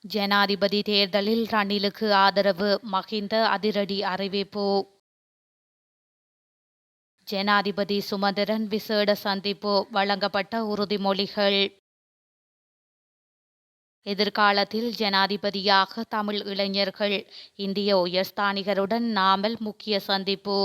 ஜனாதிபதி தேர்தலில் ரணிலுக்கு ஆதரவு மஹிந்த அதிரடி அறிவிப்பு. ஜனாதிபதி சுமந்திரன் விசேட சந்திப்பு வழங்கப்பட்ட உறுதிமொழிகள். எதிர்காலத்தில் ஜனாதிபதியாக தமிழ் இளைஞர்கள் இந்திய உயர்ஸ்தானிகருடன் நாமல் முக்கிய சந்திப்பு.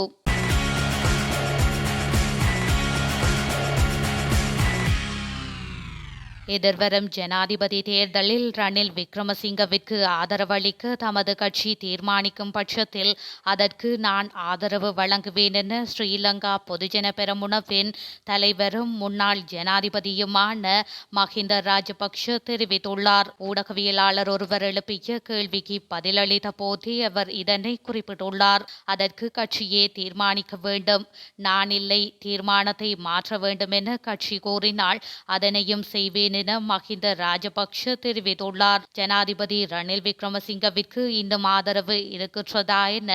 எதிர்வரும் ஜனாதிபதி தேர்தலில் ரணில் விக்ரமசிங்கவிற்கு ஆதரவளிக்க தமது கட்சி தீர்மானிக்கும் பட்சத்தில் அதற்கு நான் ஆதரவு வழங்குவேன் என ஸ்ரீலங்கா பொதுஜன பெரமுனவின் தலைவரும் முன்னாள் ஜனாதிபதியுமான மஹிந்த ராஜபக்ஷ தெரிவித்துள்ளார். ஊடகவியலாளர் ஒருவர் எழுப்பிய கேள்விக்கு பதிலளித்த போதே அவர் இதனை குறிப்பிட்டுள்ளார். அதற்கு கட்சியே தீர்மானிக்க வேண்டும், நான் இல்லை, தீர்மானத்தை மாற்ற வேண்டும் என கட்சி கோரினால் அதனையும் செய்வேன் என மஹிந்த ராஜபக்ஷ தெரிவித்துள்ளார். ஜனாதிபதி ரணில் விக்ரமசிங்கவிற்கு இன்னும் ஆதரவு இருக்கின்றதா என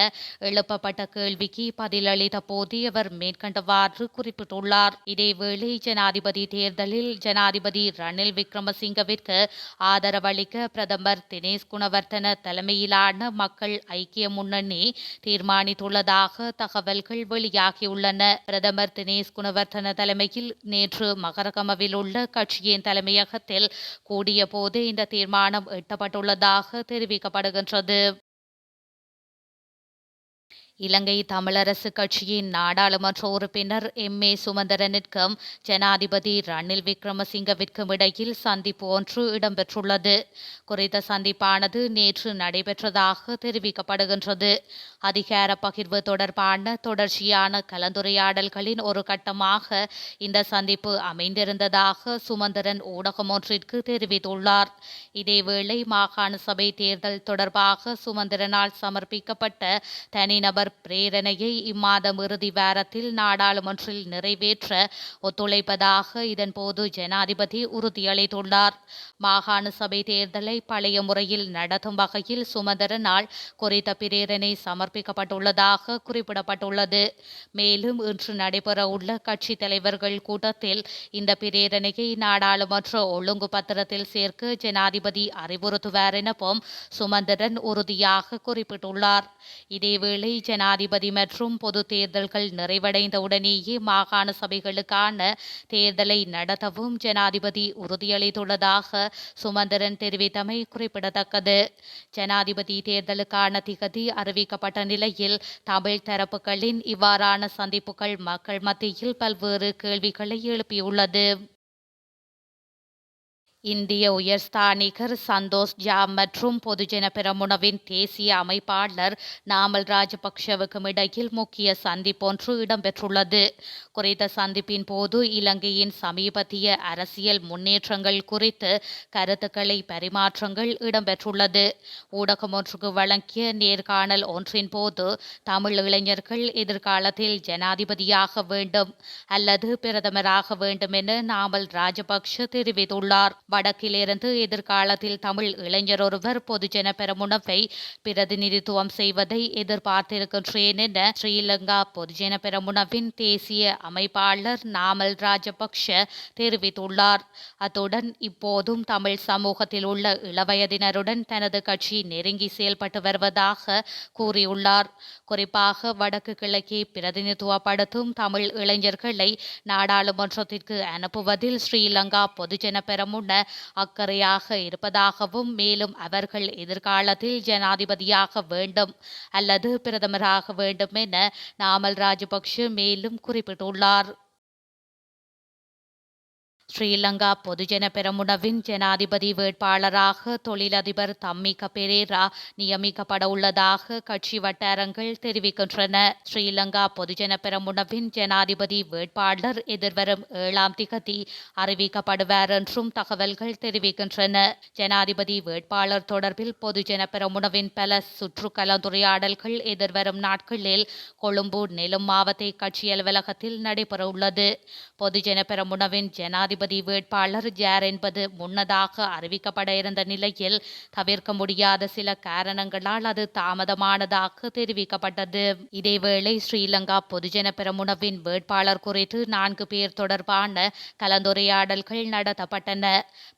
எழுப்பப்பட்ட கேள்விக்கு பதிலளித்த போதே அவர் மேற்கண்டவாறு குறிப்பிட்டுள்ளார். இதேவேளை ஜனாதிபதி தேர்தலில் ஜனாதிபதி ரணில் விக்ரமசிங்கவிற்கு ஆதரவளிக்க பிரதமர் தினேஷ் குணவர்த்தன தலைமையிலான மக்கள் ஐக்கிய முன்னணி தீர்மானித்துள்ளதாக தகவல்கள் வெளியாகியுள்ளன. பிரதமர் தினேஷ் குணவர்த்தன தலைமையில் நேற்று மகரகமவில் உள்ள கட்சியின் தலைமையகத்தில் கூடிய போது இந்த தீர்மானம் எட்டப்பட்டுள்ளதாக தெரிவிக்கப்படுகின்றது. இலங்கை தமிழரசு கட்சியின் நாடாளுமன்ற உறுப்பினர் எம். ஏ. சுமந்திரனிற்கும் ஜனாதிபதி ரணில் விக்ரமசிங்கவிற்கும் இடையில் சந்திப்பு ஒன்று இடம்பெற்றுள்ளது. குறித்த சந்திப்பானது நேற்று நடைபெற்றதாக தெரிவிக்கப்படுகின்றது. அதிகார பகிர்வு தொடர்பான தொடர்ச்சியான கலந்துரையாடல்களின் ஒரு கட்டமாக இந்த சந்திப்பு அமைந்திருந்ததாக சுமந்திரன் ஊடகம் ஒன்றிற்கு தெரிவித்துள்ளார். இதேவேளை மாகாண சபை தேர்தல் தொடர்பாக சுமந்திரனால் சமர்ப்பிக்கப்பட்ட தனிநபர் பிரேரணையை இம்மாதம் இறுதி வாரத்தில் நாடாளுமன்றில் நிறைவேற்ற ஒத்துழைப்பதாக இதன்போது ஜனாதிபதி உறுதியளித்துள்ளார். மாகாண சபை தேர்தலை பழைய முறையில் நடத்தும் வகையில் சுமந்திரனால் குறித்த பிரேரணை சமர்ப்பிக்கப்பட்டுள்ளதாக குறிப்பிடப்பட்டுள்ளது. மேலும் இன்று நடைபெறவுள்ள கட்சி தலைவர்கள் கூட்டத்தில் இந்த பிரேரணையை நாடாளுமன்ற ஒழுங்கு பத்திரத்தில் சேர்க்க ஜனாதிபதி அறிவுறுத்துவார் எனவும் சுமந்திரன் உறுதியாக குறிப்பிட்டுள்ளார். இதேவேளை ஜனாதிபதி மற்றும் பொது தேர்தல்கள் நிறைவடைந்தவுடனேயே மாகாண சபைகளுக்கான தேர்தலை நடத்தவும் ஜனாதிபதி உறுதியளித்துள்ளதாக சுமந்திரன் தெரிவித்தமை குறிப்பிடத்தக்கது. ஜனாதிபதி தேர்தலுக்கான திகதி அறிவிக்கப்பட்ட நிலையில் தமிழ் தரப்புகளின் இவ்வாறான சந்திப்புகள் மக்கள் மத்தியில் பல்வேறு கேள்விகளை எழுப்பியுள்ளது. இந்திய உயர்ஸ்தானிகர் சந்தோஷ் ஜா மற்றும் பொதுஜன பெரமுனவின் தேசிய அமைப்பாளர் நாமல் ராஜபக்ஷவுக்கும் இடையில் முக்கிய சந்திப்பொன்று இடம்பெற்றுள்ளது. குறித்த சந்திப்பின் போது இலங்கையின் சமீபத்திய அரசியல் முன்னேற்றங்கள் குறித்து கருத்துக்களை பரிமாற்றங்கள் இடம்பெற்றுள்ளது. ஊடகம் ஒன்றுக்கு வழங்கிய நேர்காணல் ஒன்றின் போது தமிழ் இளைஞர்கள் எதிர்காலத்தில் ஜனாதிபதியாக வேண்டும் அல்லது பிரதமராக வேண்டும் என நாமல் ராஜபக்ஷ தெரிவித்துள்ளார். வடக்கிலிருந்து எதிர்காலத்தில் தமிழ் இளைஞர் ஒருவர் பொதுஜன பெரமுனவை பிரதிநிதித்துவம் செய்வதை எதிர்பார்த்திருக்கின்றேன் என ஸ்ரீலங்கா பொதுஜன பெரமுனவின் தேசிய அமைப்பாளர் நாமல் ராஜபக்ஷ தெரிவித்துள்ளார். அத்துடன் இப்போதும் தமிழ் சமூகத்தில் உள்ள இளவயதினருடன் தனது கட்சி நெருங்கி செயல்பட்டு வருவதாக கூறியுள்ளார். குறிப்பாக வடக்கு கிழக்கை பிரதிநிதித்துவப்படுத்தும் தமிழ் இளைஞர்களை நாடாளுமன்றத்திற்கு அனுப்புவதில் ஸ்ரீலங்கா பொதுஜன பெரமுன அக்கறையாக இருப்பதாகவும் மேலும் அவர்கள் எதிர்காலத்தில் ஜனாதிபதியாக வேண்டும் அல்லது பிரதமராக வேண்டும் என நாமல் ராஜபக்ஷ மேலும் குறிப்பிட்டுள்ளார். ஸ்ரீலங்கா பொதுஜன பெரமுனவின் ஜனாதிபதி வேட்பாளராக தொழிலதிபர் தம்மிக பெரேரா நியமிக்கப்பட உள்ளதாக கட்சி வட்டாரங்கள் தெரிவிக்கின்றன. ஸ்ரீலங்கா பொதுஜன பெரமுனவின் ஜனாதிபதி வேட்பாளர் எதிர்வரும் 7ஆம் திகதி அறிவிக்கப்படுவார் என்றும் தகவல்கள் தெரிவிக்கின்றன. ஜனாதிபதி வேட்பாளர் தொடர்பில் பொதுஜன பெரமுனவின் பல சுற்று கலந்துரையாடல்கள் எதிர்வரும் நாட்களில் கொழும்பு நெலும் மாவட்ட கட்சி அலுவலகத்தில் நடைபெறவுள்ளது. பொதுஜன பெரமுனவின் ஜனாதிபதி ஜனாதிபதி வேட்பாளர் யார் என்பது முன்னதாக அறிவிக்கப்பட இருந்த நிலையில் தவிர்க்க முடியாத சில காரணங்களால் அது தாமதமானதாக தெரிவிக்கப்பட்டது. இதேவேளை ஸ்ரீலங்கா பொதுஜன பெரமுனவின் வேட்பாளர் குறித்து 4 பேர் தொடர்பான கலந்துரையாடல்கள் நடத்தப்பட்டன.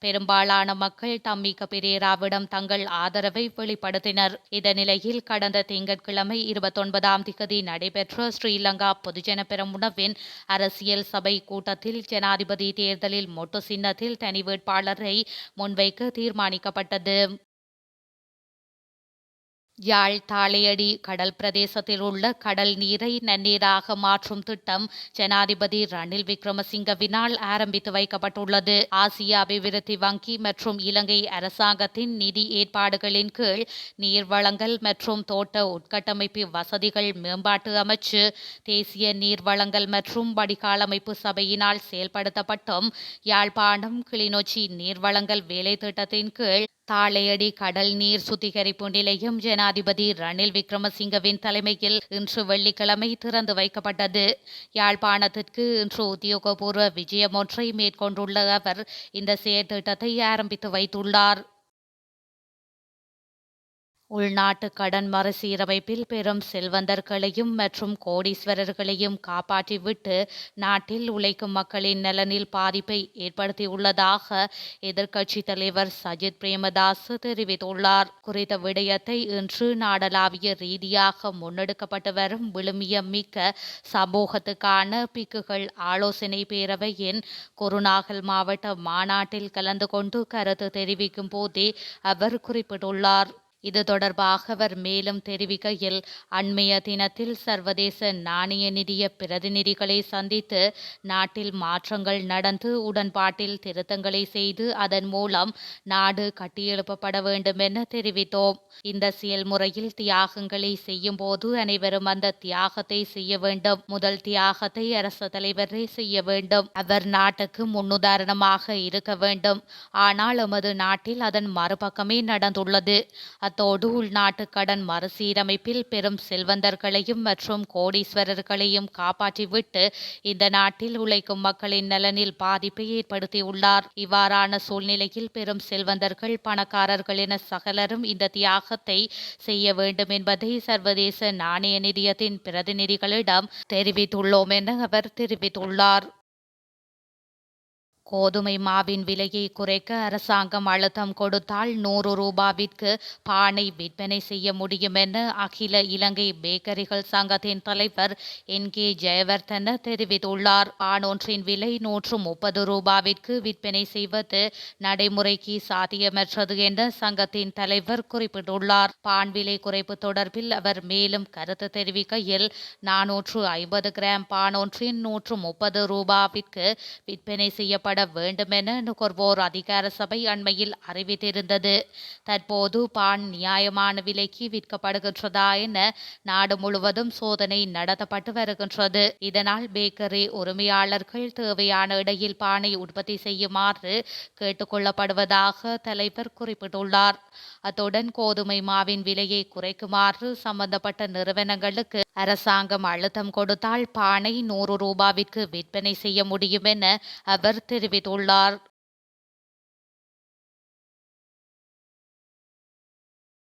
பெரும்பாலான மக்கள் தம்மிக்க பெரேராவிடம் தங்கள் ஆதரவை வெளிப்படுத்தினர். இந்த நிலையில் கடந்த திங்கட்கிழமை 29ஆம் திகதி நடைபெற்ற ஸ்ரீலங்கா பொதுஜன பெரமுனவின் அரசியல் சபை கூட்டத்தில் ஜனாதிபதி தேர்தலில் மொட்டு சின்னத்தில் தனி வேட்பாளரை முன்வைக்க தீர்மானிக்கப்பட்டது. யாழ் தாளையடி கடல் பிரதேசத்தில் உள்ள கடல் நீரை நன்னீராக மாற்றும் திட்டம் ஜனாதிபதி ரணில் விக்ரமசிங்கவினால் ஆரம்பித்து வைக்கப்பட்டுள்ளது. ஆசிய அபிவிருத்தி வங்கி மற்றும் இலங்கை அரசாங்கத்தின் நிதி ஏற்பாடுகளின் கீழ் நீர்வளங்கள் மற்றும் தோட்ட உட்கட்டமைப்பு வசதிகள் மேம்பாட்டு அமைச்சு, தேசிய நீர்வளங்கள் மற்றும் வடிகாலமைப்பு சபையினால் செயல்படுத்தப்பட்டும் யாழ்ப்பாணம் கிளிநொச்சி நீர்வளங்கள் வேலை திட்டத்தின் கீழ் தாளையடி கடல் நீர் சுத்திகரிப்பு நிலையம் ஜனாதிபதி ரணில் விக்ரமசிங்கவின் தலைமையில் இன்று வெள்ளிக்கிழமை திறந்து வைக்கப்பட்டது. யாழ்ப்பாணத்திற்கு இன்று உத்தியோகபூர்வ விஜயம் ஒன்றை மேற்கொண்டுள்ள அவர் இந்த செயற்திட்டத்தை ஆரம்பித்து வைத்துள்ளார். உள்நாட்டு கடன் மறுசீரமைப்பில் பெரும் செல்வந்தர்களையும் மற்றும் கோடீஸ்வரர்களையும் காப்பாற்றிவிட்டு நாட்டில் உழைக்கும் மக்களின் நலனில் பாதிப்பை ஏற்படுத்தியுள்ளதாக எதிர்க்கட்சித் தலைவர் சஜித் பிரேமதாச தெரிவித்துள்ளார். குறித்த விடயத்தை இன்று நாடளாவிய ரீதியாக முன்னெடுக்கப்பட்டு வரும் விழுமியம் மிக்க சமூகத்துக்கான பிக்குகள் ஆலோசனை பேரவையின் குருநாகல் மாவட்ட மாநாட்டில் கலந்து கொண்டு கருத்து தெரிவிக்கும் போதே அவர் குறிப்பிட்டுள்ளார். இது தொடர்பாக அவர் மேலும் தெரிவிக்கையில், அண்மைய தினத்தில் சர்வதேச நாணய நிதிய பிரதிநிதிகளை சந்தித்து நாட்டில் மாற்றங்கள் நடந்து உடன்பாட்டில் திருத்தங்களை செய்து அதன் மூலம் நாடு கட்டியெழுப்பப்பட வேண்டும் என தெரிவித்தோம். இந்த செயல்முறையில் தியாகங்களை செய்யும் போது அனைவரும் அந்த தியாகத்தை செய்ய வேண்டும். முதல் தியாகத்தை அரசு தலைவரே செய்ய வேண்டும். அவர் நாட்டுக்கு முன்னுதாரணமாக இருக்க வேண்டும். ஆனால் எமது நாட்டில் அதன் மறுபக்கமே நடந்துள்ளது. அத்தோடு உள்நாட்டு கடன் மறுசீரமைப்பில் பெரும் செல்வந்தர்களையும் மற்றும் கோடீஸ்வரர்களையும் காப்பாற்றிவிட்டு இந்த நாட்டில் உழைக்கும் மக்களின் நலனில் பாதிப்பை ஏற்படுத்தியுள்ளார். இவ்வாறான சூழ்நிலையில் பெரும் செல்வந்தர்கள், பணக்காரர்கள் என சகலரும் இந்த தியாகத்தை செய்ய வேண்டும் என்பதை சர்வதேச நாணய நிதியத்தின் பிரதிநிதிகளிடம் தெரிவித்துள்ளோம் என அவர் தெரிவித்துள்ளார். கோதுமை மாவின் விலையை குறைக்க அரசாங்கம் அழுத்தம் கொடுத்தால் 100 ரூபாவிற்கு பானை விற்பனை செய்ய முடியும் என அகில இலங்கை பேக்கரிகள் சங்கத்தின் தலைவர் NK ஜெயவர்தன தெரிவித்துள்ளார். பான் ஒன்றின் விலை 130 ரூபாவிற்கு விற்பனை செய்வது நடைமுறைக்கு சாத்தியமற்றது என சங்கத்தின் தலைவர் குறிப்பிட்டுள்ளார். பான் விலை குறைப்பு தொடர்பில் அவர் மேலும் கருத்து தெரிவிக்கையில், 450 கிராம் பான் ஒன்றின் 130 ரூபாவிற்கு விற்பனை செய்யப்பட வேண்டுமென நுகர்வோர் அதிகார சபை அண்மையில் அறிவித்திருந்தது. தற்போது பான் நியாயமான விலைக்கு விற்கப்படுகின்றதா என நாடு முழுவதும் சோதனை நடத்தப்பட்டு வருகின்றது. இதனால் பேக்கரி உரிமையாளர்கள் தேவையான இடையில் பானை உற்பத்தி செய்யுமாறு கேட்டுக்கொள்ளப்படுவதாக தலைவர் குறிப்பிட்டுள்ளார். அத்துடன் கோதுமை மாவின் விலையை குறைக்குமாறு சம்பந்தப்பட்ட நிறுவனங்களுக்கு அரசாங்கம் அழுத்தம் கொடுத்தால் பானை 100 ரூபாவிற்கு விற்பனை செய்ய முடியும் என அவர் தெரிவித்துள்ளார்.